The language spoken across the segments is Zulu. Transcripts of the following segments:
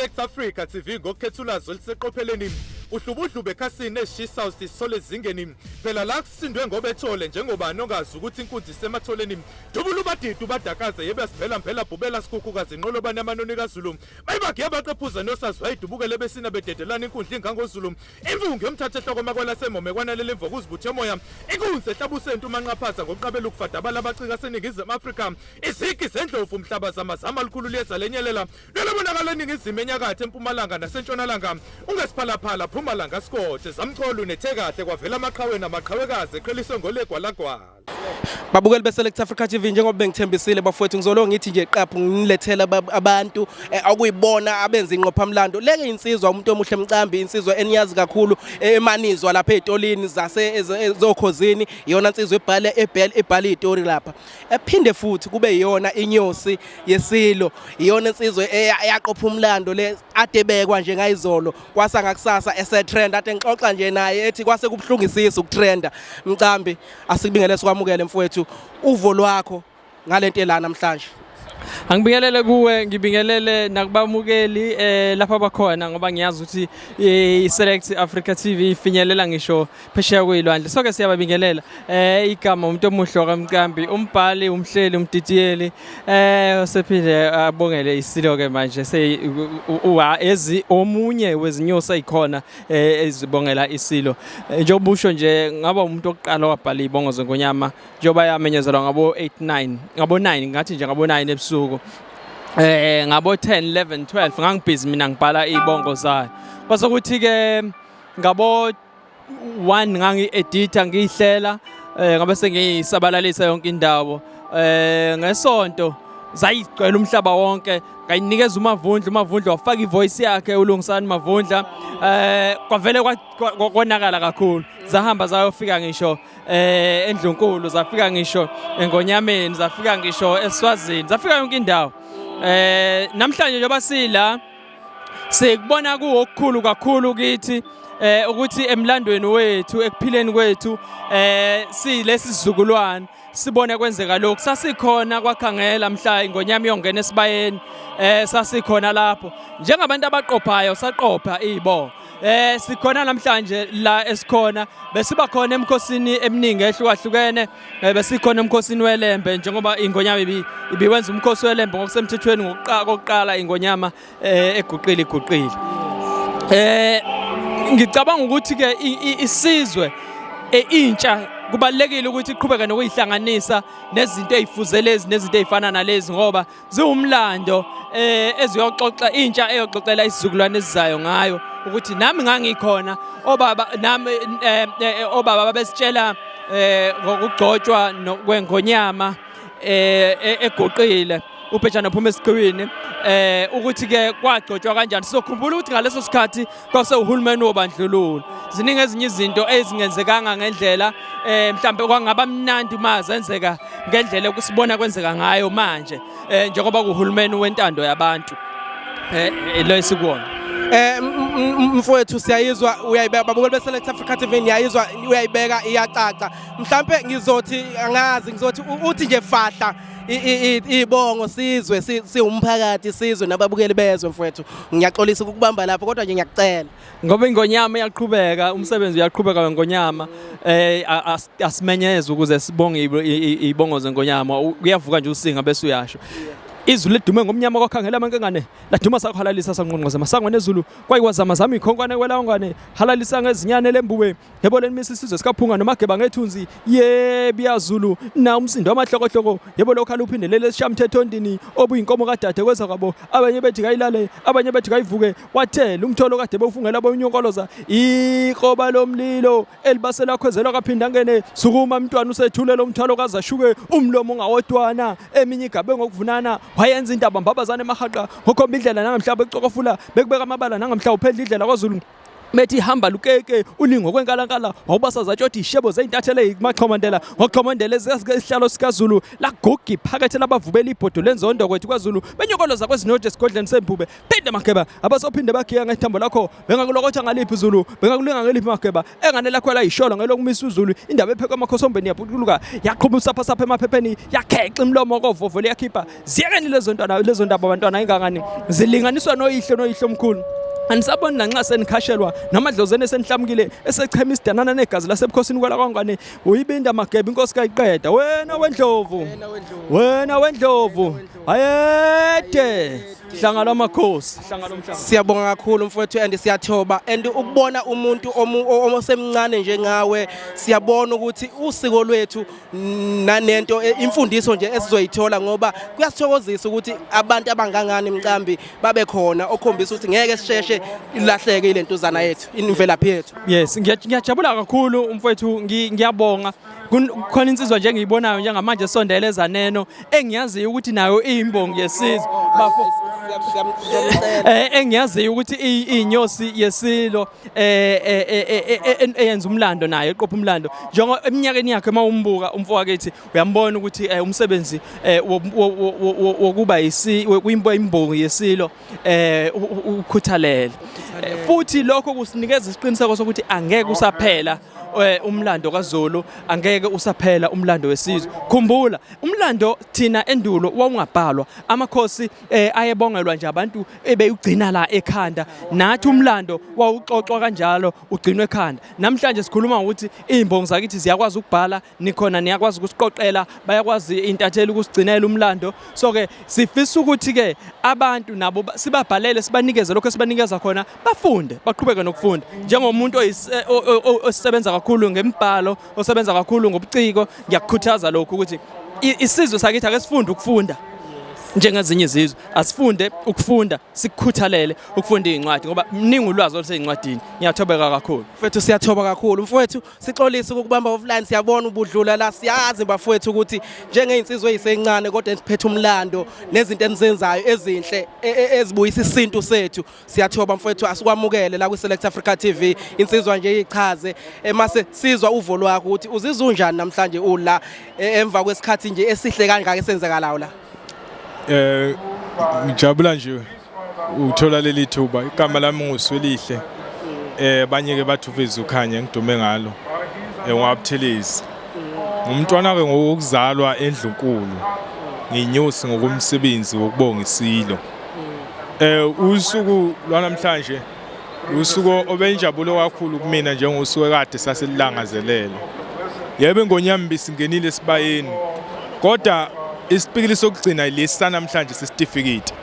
Select Africa TV ngokukhethulazo liseqopheleni uhlubudlu bekhasini eshisa usisole zingeni phela la kusindwe ngoba ethole njengoba nongazi ukuthi inkunzi sematholeni dubula ubadidu badakaze yebe siphela mphela bhubela sikhukhukazi inqolobane amanoni kaZulu bayibagiye baqephuza nosazwa idubukele besina bededelana inkundla ingangozulu imfungu yomthatha ehloko makwala semome kwanalele imvoku uzibuthe moya inkunzi ehlabusento umanqaphaza ngokuqabela ukufadabala abacika seningizimu Afrika izigi zendlovu umhlaba zamazama likhulu liyeza lenyelela lolobonakala eningizimu enyakathe empumalanga nasentshonalanga ungesiphalaphala Pumalanga Scott zamcholo unethe kahle kwavela amaqhawe namaqhawekazi eqheliswe ngolegwalagwala babukeli beSelect Africa TV njengoba bengithembisile bafowethu ngizolo ngithi nje qaphu ngilethela abantu akuyibona abenza inqophamlando leke insizwa umuntu omuhle emcambi insizwa eniyazi kakhulu emanizwa lapha ezitolini ezokhozini iyona insizwa ebhala izitori lapha ephinde futhi kube iyona inyosi yeSilo iyona insizwa eyaqopha umlando le adebekwa nje ngayizolo kwasa ngakusasa esetrend ade ngixoxa nje naye ethi kwase kubhlungisisa ukutrenda mcambi asikubingelele sikwamukele mfowethu uvo lwakho ngalento elana namhlanje Angibingelele kuwe ngibingelele nakubamukeli lapha bakhona ngoba ngiyazi ukuthi iSelect Africa TV ifinyelela ngisho phesheya kwezilwandle soke siyababingelela igama umuntu omuhle kamcambi umbhali umhleli umdidiyeli sephinde abongele iSilo ke manje ezi omunye wezinyosi ezikhona ezibongela iSilo njengoba usho nje ngaba umuntu oqala wabhala izibongo zenkonyama njengoba yamenyezelwa ngabo 89 ngabo 9 ngathi nje ngabo 9 ebusuku ngabo 10 11 12 ngangibhizi mina ngibhala izibongo zayo kwase kuthi ke ngabo 1 ngangi-edita ngihlela ngabe sengiyisabalalisa yonke indawo ngesonto zayigcwele umhlaba wonke ngayinikeza umavundla wafaka ivoice yakhe ulungisani mavundla kwavele konakala kakhulu zahamba zayofika ngisho eNdlunkulu zafika ngisho eNgonyameni zafika ngisho eSwazini zafika yonke indawo namhlanje njengoba sila sikubona kuokukhulu kakhulu kithi ukuthi emlandweni wethu ekuphileni kwethu silesi sizukulwane sibone kwenzeka lokho sasikhona kwakhangela mhla ingonyama iyongena esibayeni sasikhona lapho njengabantu abaqophayo saqopha izibongo sikhona namhlanje la esikhona besiba khona emkhosini eminingi ehlukahlukene besikhona emkhosini welembe njengoba ingonyama ibiwenza umkhosi welembe ngokusemthethweni ngokuqala ingonyama eguqile ngicabanga ukuthi ke isizwe intsha kubalekile ukuthi iqhubeke nokuyihlanganisa nezinto ezifuzelezi nezinto ezifana nalezi ngoba ziwumlando eziyoxoxa intsha eyoxoxela isizukulwane esizayo ngayo ukuthi nami ngangikhona obaba babesitshela ngokugcotshwa kwengonyama egoqile ubhejana phuma esiqiwini ukuthi ke kwagcotshwa kanjani sizokhumbula ukuthi ngaleso sikhathi kwase uhulumeni wobandlululo ziningi ezinye izinto ezingenzekanga ngendlela mhlambe kwangaba mnandi mazenzeka ngendlela kusibona kwenzeka ngayo manje njengoba kuhulumeni wentando yabantu lo esikuona mfowethu siyayizwa uyayibeka babukeli beSelect Africa TV uyayizwa uyayibeka iyacaca mhlambe ngizothi uthi nje fahla izibongo sizwe siwumphakathi sizwe nababukeli bezwe mfowethu ngiyaxolisa ukubamba lapho kodwa nje ngiyakucela ngoba ingonyama iyaqhubeka umsebenzi uyaqhubeka wengonyama asimenyeze ukuze sibonge izibongo zengonyama kuyavuka nje usinga bese uyasho izulu lidume ngomnyama kwakhangela amankengane laduma sakhalalisa sanqonqoza masango nezulu kwayikwazama zami ikhonkwane kwelawangane halalisa ngezinyane lembuwe yebo lenimisi isizwe sikaphunga nomageba ngethunzi yebiyazulu na umsindo wamahlokohloko yebo lokho uphinde lele sishamthetho ndini obuyinkomo kadade kweza kwabo abanye bethi kayilale abanye bethi kayivuke wathela umtholo kade bawufungela boyunkoloza iqoba lomlilo elibasela khwezelwa kaphinda ngene sukuma umntwana usethulele umthwalo kazashuke umlomo ungawodwana eminye igabe ngokuvunana wayenza indaba mbabazane emahaqa ngokhomba indlela nangamhlaba ecokofula bekubeka amabala nangamhla uphedla indlela kwaZulu bethi hamba lukeke ulingo kwenkalankala awubasazatshoti ishebo zeintathele machomandela ngochomandela esihlalo sikaZulu la gugi phakathi labavubela ibhodo lenzondo kwethu kwaZulu benyokoloza kwezinode esigodleni sempube phinde Mageba abasophinde bakhiya ngethambo lakho bengakulokotha ngaliphi Zulu bengakulinga ngeliphi Mageba engane lakho la isholo ngelokumisuzulu indaba ephekwe amakhosombeni yaphuthuluka yaqhubha usapha emaphepheni yakhexa imlomo kovovo liyakhipha ziyekeni lezo ndaba abantwana ingangani zilinganiswa noyihle omkhulu anisaboni nanxa senikhashelwa namadlozeni esenihlamukile esechema isidanana negazi lasebukhosini kwala kwangane uyibinda Mageba inkosi kayiqeda wena wendlovu ayede hlangana amakhosi hlangana umhlanga. Siyabonga kakhulu mfowethu and siyathoba and ukubona umuntu osemncane njengawe siyabona ukuthi usiko lwethu nanento imfundiso nje esizoyithola ngoba kuyasithokozisa ukuthi abantu abangangani mcambi babe khona okhombisa ukuthi ngeke sisheshe ilahleke ilentuzana yethu imvelaphi yethu. Yes ngiyajabula kakhulu mfowethu ngiyabonga khona insizwa nje engiyibonayo njengamanje esondele ezaneno engiyaziyo ukuthi nayo iyimbongo yesizwe engiyaziyo ukuthi inyosi yeSilo eyenza umlando naye eqopha umlando njengo eminyakeni yakhe mawumbuka umfowethu uyambona ukuthi umsebenzi wokuba imbongo yeSilo ukhuthalele futhi lokho kusinikeza isiqiniseko sokuthi angeke usaphela umlando kaZulu angeke usaphela umlando wesizwe. Khumbula umlando thina endulo wawungabhalwa amakhosi ayebongelwa nje abantu ebeyugcina la ekhanda nathi umlando wawuxoxwa kanjalo ugcinwe ekhanda. Namhlanje sikhuluma ukuthi izimbongo zakithi ziyakwazi ukubhala nikhona niyakwazi ukusiqoqela bayakwazi intatheli ukusigcinela umlando so ke sifisa ukuthi ke abantu nabo sibabhalele sibanikeze lokho sibanikeza khona bafunde baqhubeke nokufunda njengomuntu osebenza kakhulu ngembhalo osebenza kakhulu ngobuciko ngiyakukhuthaza lokho ukuthi isizwe sakithi ake sifunde ukufunda njengezinye izizwe asifunde ukufunda sikukhuthalele ukufunda izincwadi ngoba mningi ulwazi olusezincwadini ngiyathobeka kakhulu mfowethu siyathoba kakhulu mfowethu sixolise ukubamba offline siyabona ubudlula la siyazi bafowethu ukuthi njengeinsizwe ezisencane kodwa siphethe umlando nezinto enizenzayo ezinhle ezibuyisa isintu sethu siyathoba mfowethu asikwamukele la kwiSelect Africa TV insizwa nje ichaze mase sizwa uvo lwakho ukuthi uzizwa unjani namhlanje ula emva kwesikhathi nje esihle kangaka esenzekalayo la. Ngijabula nje uthola leli thuba igama lami nguSwelihle banyeke bathi uveze ukhanya ngidume ngalo ngwabuthelezi umntwana ke ngokuzalwa endlunkulu nginyosi ngokumsebenzi wokubonga iSilo usuku lwanamhlanje usuku obenjabulo kakhulu kumina njengosuku kade saselilangazelele yebo ngonyambi singenile esibayeni kodwa isipikili sokugcina lesi namhlanje sesitifiketi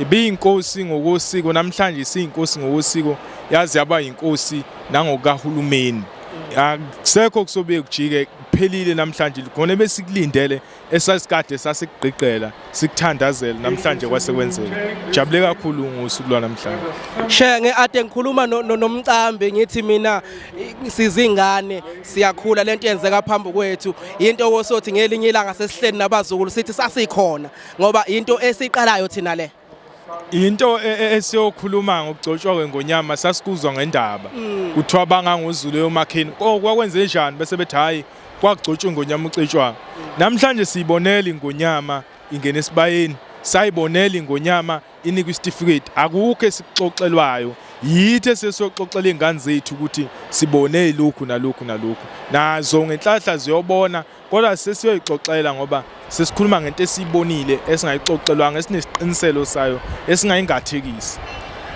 ibiyinkosi ngokosiko namhlanje siyinkosi ngokosiko yazi yaba yinkosi nangokahulumeni akusekho kusobe kujike kuphelile namhlanje khona besikulindele esasikade sasigqiqela sikuthandazela namhlanje kwasekwenzeka jabule kakhulu ngosuku lwanamhlanje. Shenge ade ngikhuluma nomcambi ngithi mina sizingane siyakhula lento yenzeka phambi kwethu into wosothi ngelinye ilanga sesihleni nabazukulu sithi sasikhona ngoba into esiqalayo thina le into esiyokhuluma ngokugcotshwa kwengonyama sasikuzwa ngendaba kuthiwa bangangoZulu yomakheni kwakwenze njani bese bethi hayi kwagcotshwa ingonyama ucetshwa namhlanje siyibonela ingonyama ingene esibayeni sayibonela ingonyama inikwe isitifiketi akukho esixoxelwayo yithe sesiyoxoxela ingane zethu ukuthi sibone lokhu nalokhu nazo ngenhlahla ziyobona kodwa sesiyoyixoxela ngoba sesikhuluma ngento esiyibonile esingayixoxelwanga esinesiqiniselo sayo esingayingathekisi.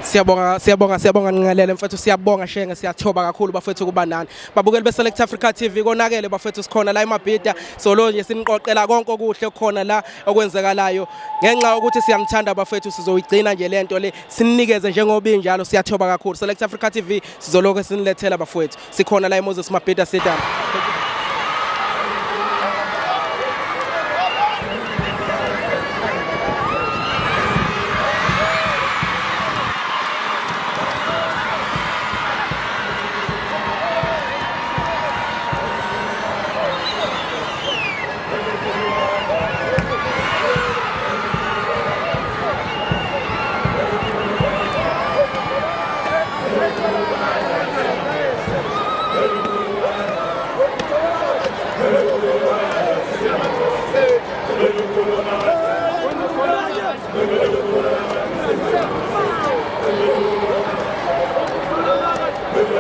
Siyabonga ngingalele mfethu siyabonga Shenge siyathoba kakhulu bafethu kuba nani babukeli beSelect Africa TV konakele bafethu sikhona la eMabhida solo nje siniqoqela konke okuhle okukhona la okwenzekalayo ngenxa ukuthi siyamthanda bafethu sizoyigcina nje lento le sinikeze njengoba injalo siyathoba kakhulu Select Africa TV sizoloke sinilethela bafethu sikhona la eMoses Mabhida Stadium.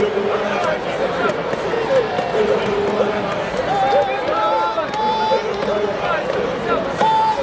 Izibongo.